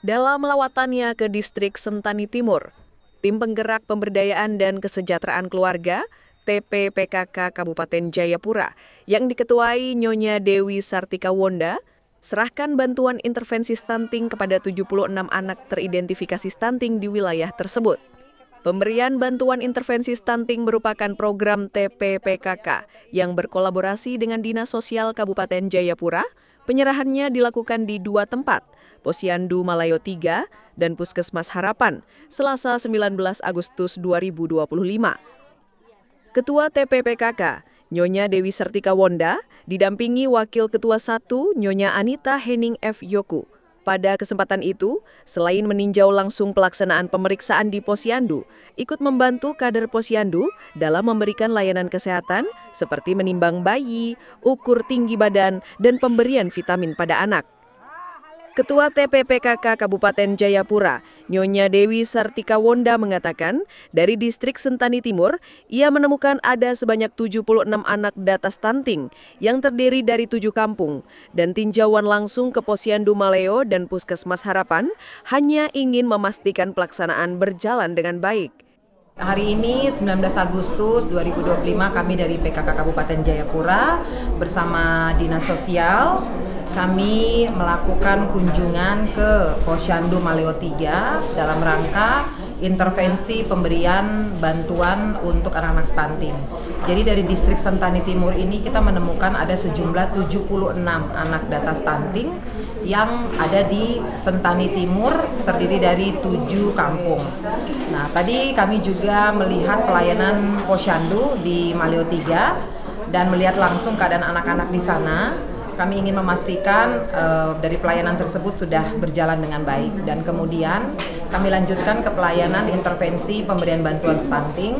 Dalam lawatannya ke distrik Sentani Timur, Tim Penggerak Pemberdayaan dan Kesejahteraan Keluarga TPPKK Kabupaten Jayapura yang diketuai Nyonya Dewi Sartika Wonda serahkan bantuan intervensi stunting kepada 76 anak teridentifikasi stunting di wilayah tersebut. Pemberian bantuan intervensi stunting merupakan program TPPKK yang berkolaborasi dengan Dinas Sosial Kabupaten Jayapura. Penyerahannya dilakukan di 2 tempat, Posyandu Malayo 3 dan Puskesmas Harapan, Selasa 19 Agustus 2025. Ketua TPPKK, Nyonya Dewi Sartika Wonda, didampingi Wakil Ketua 1, Nyonya Anita Henning F. Yoku. Pada kesempatan itu, selain meninjau langsung pelaksanaan pemeriksaan di Posyandu, ikut membantu kader Posyandu dalam memberikan layanan kesehatan seperti menimbang bayi, ukur tinggi badan, dan pemberian vitamin pada anak. Ketua TPPKK Kabupaten Jayapura, Nyonya Dewi Sartika Wonda mengatakan, dari distrik Sentani Timur, ia menemukan ada sebanyak 76 anak data stunting yang terdiri dari 7 kampung, dan tinjauan langsung ke Posyandu Malayo dan Puskesmas Harapan hanya ingin memastikan pelaksanaan berjalan dengan baik. Hari ini 19 Agustus 2025 kami dari PKK Kabupaten Jayapura bersama Dinas Sosial kami melakukan kunjungan ke Posyandu Malayo 3 dalam rangka intervensi pemberian bantuan untuk anak-anak stunting. Jadi dari distrik Sentani Timur ini kita menemukan ada sejumlah 76 anak data stunting yang ada di Sentani Timur terdiri dari 7 kampung. Nah, tadi kami juga melihat pelayanan Posyandu di Malayo 3 dan melihat langsung keadaan anak-anak di sana. Kami ingin memastikan dari pelayanan tersebut sudah berjalan dengan baik dan kemudian kami lanjutkan ke pelayanan intervensi pemberian bantuan stunting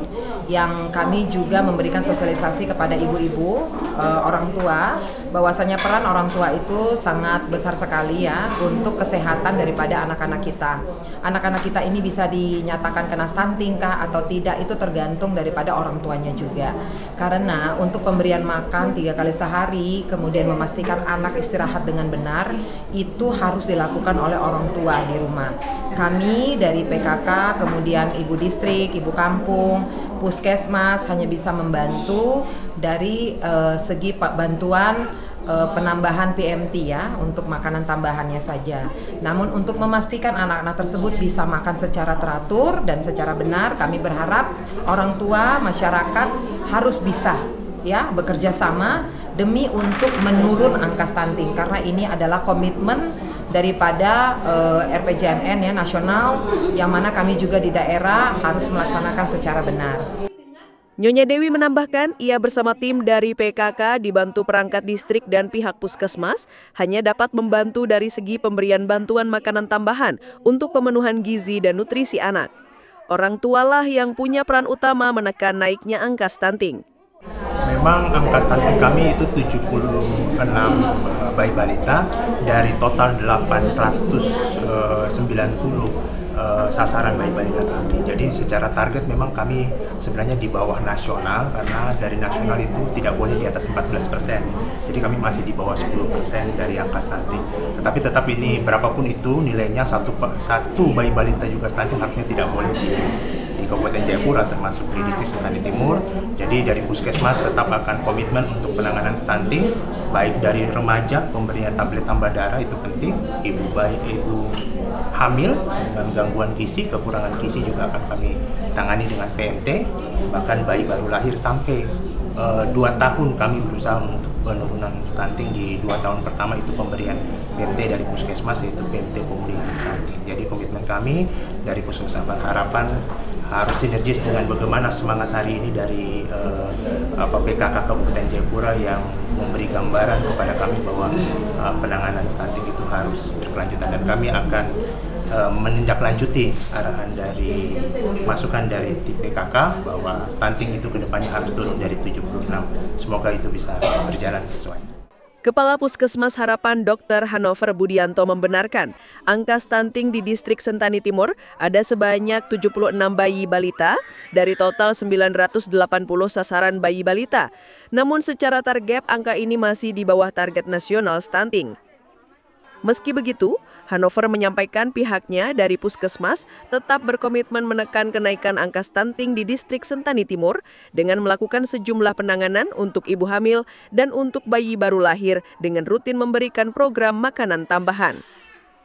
yang kami juga memberikan sosialisasi kepada ibu-ibu, orang tua, bahwasanya peran orang tua itu sangat besar sekali ya untuk kesehatan daripada anak-anak kita. Anak-anak kita ini bisa dinyatakan kena stunting kah atau tidak itu tergantung daripada orang tuanya juga. Karena untuk pemberian makan 3 kali sehari, kemudian memastikan anak istirahat dengan benar, itu harus dilakukan oleh orang tua di rumah. Kami dari PKK, kemudian Ibu Distrik, Ibu Kampung, Puskesmas hanya bisa membantu dari segi bantuan penambahan PMT ya untuk makanan tambahannya saja. Namun untuk memastikan anak-anak tersebut bisa makan secara teratur dan secara benar, kami berharap orang tua, masyarakat harus bisa ya bekerja sama demi untuk menurun angka stunting karena ini adalah komitmen daripada RPJMN ya nasional yang mana kami juga di daerah harus melaksanakan secara benar. Nyonya Dewi menambahkan, ia bersama tim dari PKK dibantu perangkat distrik dan pihak puskesmas hanya dapat membantu dari segi pemberian bantuan makanan tambahan untuk pemenuhan gizi dan nutrisi anak. Orang tualah yang punya peran utama menekan naiknya angka stunting. Memang angka stunting kami itu 76 bayi balita dari total 890 sasaran bayi balita kami. Jadi secara target memang kami sebenarnya di bawah nasional karena dari nasional itu tidak boleh di atas 14%. Jadi kami masih di bawah 10% dari angka stunting. Tetapi tetap ini berapapun itu nilainya satu bayi balita juga stunting harusnya tidak boleh di Kabupaten Jayapura termasuk di distrik Sentani Timur. Jadi dari Puskesmas tetap akan komitmen untuk penanganan stunting baik dari remaja, pemberian tablet tambah darah itu penting, ibu hamil dengan gangguan gizi, kekurangan gizi juga akan kami tangani dengan PMT, bahkan bayi baru lahir sampai 2 tahun kami berusaha untuk penurunan stunting di 2 tahun pertama itu pemberian PMT dari Puskesmas yaitu PMT pemulihan stunting. Jadi komitmen kami dari Puskesmas Harapan harus sinergis dengan bagaimana semangat hari ini dari PKK Kabupaten Jayapura yang memberi gambaran kepada kami bahwa penanganan stunting itu harus berkelanjutan dan kami akan menindaklanjuti arahan dari masukan dari PKK bahwa stunting itu kedepannya harus turun dari 76. Semoga itu bisa berjalan sesuai. Kepala Puskesmas Harapan Dr. Hanover Budianto membenarkan angka stunting di distrik Sentani Timur ada sebanyak 76 bayi balita dari total 980 sasaran bayi balita. Namun secara target angka ini masih di bawah target nasional stunting. Meski begitu, Hanover menyampaikan pihaknya dari Puskesmas tetap berkomitmen menekan kenaikan angka stunting di distrik Sentani Timur dengan melakukan sejumlah penanganan untuk ibu hamil dan untuk bayi baru lahir dengan rutin memberikan program makanan tambahan.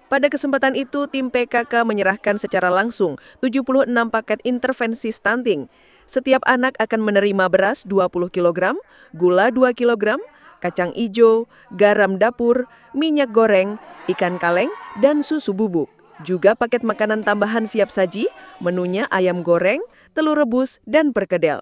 Pada kesempatan itu, tim PKK menyerahkan secara langsung 76 paket intervensi stunting. Setiap anak akan menerima beras 20 kg, gula 2 kg, kacang ijo, garam dapur, minyak goreng, ikan kaleng, dan susu bubuk. Juga paket makanan tambahan siap saji, menunya ayam goreng, telur rebus, dan perkedel.